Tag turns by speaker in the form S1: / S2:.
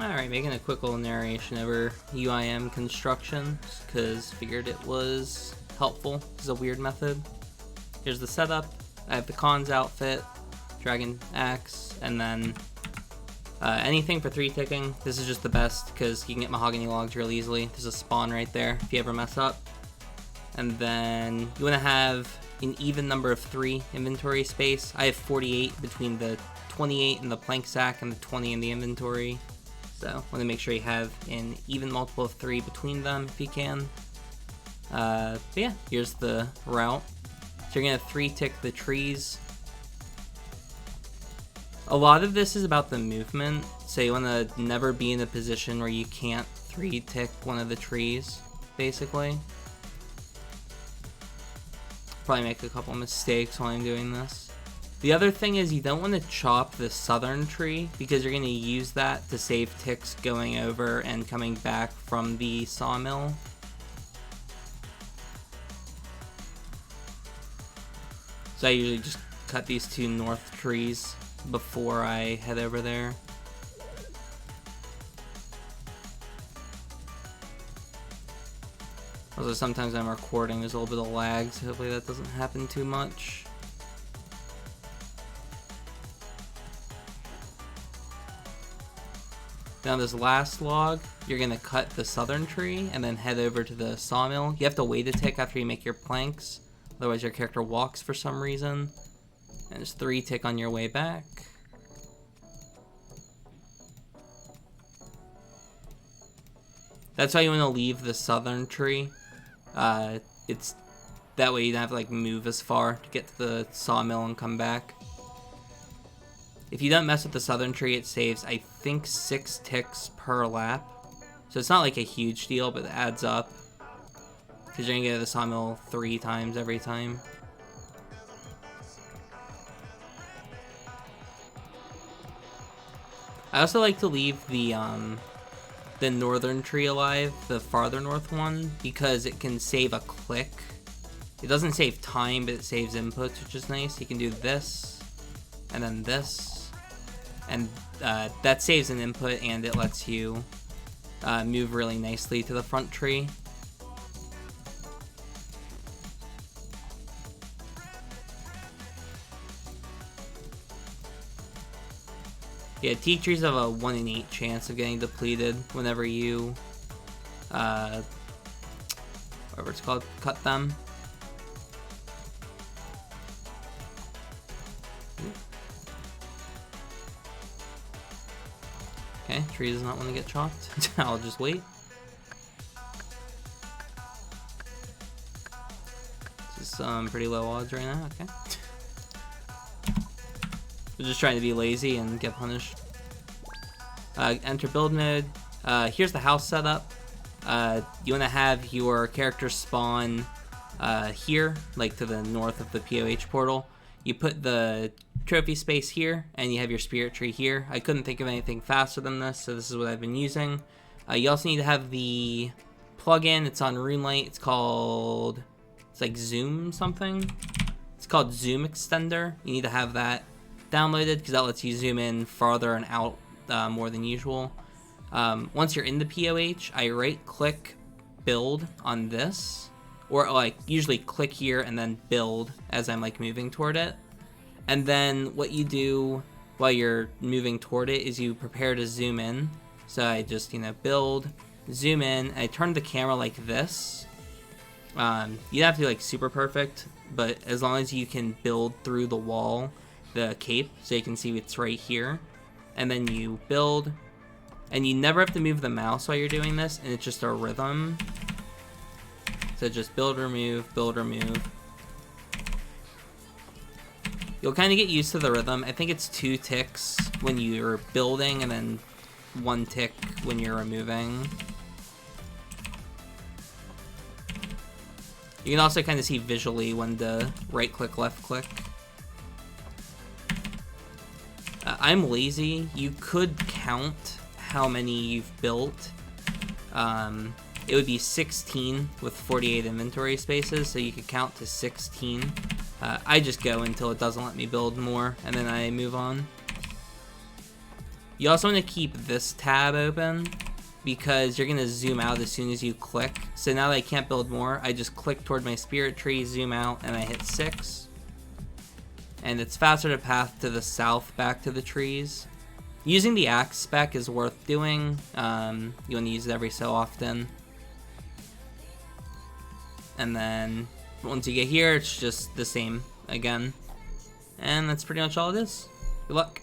S1: Alright, making a quick little narration over UIM Construction, because figured it was helpful. This is a weird method. Here's the setup. I have the Khan's outfit, Dragon Axe, and then anything for 3 ticking. This is just the best, because you can get Mahogany logs real easily. There's a spawn right there if you ever mess up. And then you want to have an even number of 3 inventory space. I have 48 between the 28 in the plank sack and the 20 in the inventory. So want to make sure you have an even multiple of 3 between them if you can. But yeah, here's the route. So you're going to 3-tick the trees. A lot of this is about the movement, so you want to never be in a position where you can't 3-tick one of the trees, basically. Probably make a couple mistakes while I'm doing this. The other thing is you don't want to chop the southern tree, because you're going to use that to save ticks going over and coming back from the sawmill. So I usually just cut these 2 north trees before I head over there. Also, sometimes I'm recording, there's a little bit of lag, so hopefully that doesn't happen too much. Now this last log, you're going to cut the southern tree and then head over to the sawmill. You have to wait a tick after you make your planks, otherwise your character walks for some reason. And just 3-tick on your way back. That's why you want to leave the southern tree. It's that way you don't have to like move as far to get to the sawmill and come back. If you don't mess with the southern tree, it saves, I think, 6 ticks per lap. So it's not like a huge deal, but it adds up. Because you're going to get to the sawmill 3 times every time. I also like to leave the northern tree alive, the farther north one, because it can save a click. It doesn't save time, but it saves inputs, which is nice. You can do this, and then this. And that saves an input, and it lets you move really nicely to the front tree. Yeah, teak trees have a 1 in 8 chance of getting depleted whenever you, whatever it's called, cut them. Okay, tree does not want to get chopped. I'll just wait. This is some pretty low odds right now, okay. We're just trying to be lazy and get punished. Enter build mode. Here's the house setup. You want to have your character spawn here, like to the north of the POH portal. You put the trophy space here, and you have your spirit tree here. I couldn't think of anything faster than this, so this is what I've been using. You also need to have the plugin. It's on RuneLite. It's like Zoom something. It's called Zoom Extender. You need to have that downloaded, because that lets you zoom in farther and out more than usual. Once you're in the POH, I right-click build on this, or like usually click here and then build as I'm like moving toward it. And then what you do while you're moving toward it is you prepare to zoom in. So I just, build, zoom in, I turn the camera like this. You don't have to be like super perfect, but as long as you can build through the wall, the cape, so you can see it's right here. And then you build, and you never have to move the mouse while you're doing this, and it's just a rhythm. So just build, remove, build, remove. You'll kind of get used to the rhythm. I think it's 2 ticks when you're building, and then 1 tick when you're removing. You can also kind of see visually when to right-click, left-click. I'm lazy. You could count how many you've built. It would be 16 with 48 inventory spaces, so you could count to 16. I just go until it doesn't let me build more, and then I move on. You also want to keep this tab open because you're going to zoom out as soon as you click. So now that I can't build more, I just click toward my spirit tree, zoom out, and I hit 6. And it's faster to path to the south back to the trees. Using the axe spec is worth doing. You want to use it every so often. And then once you get here, it's just the same again. And that's pretty much all it is. Good luck.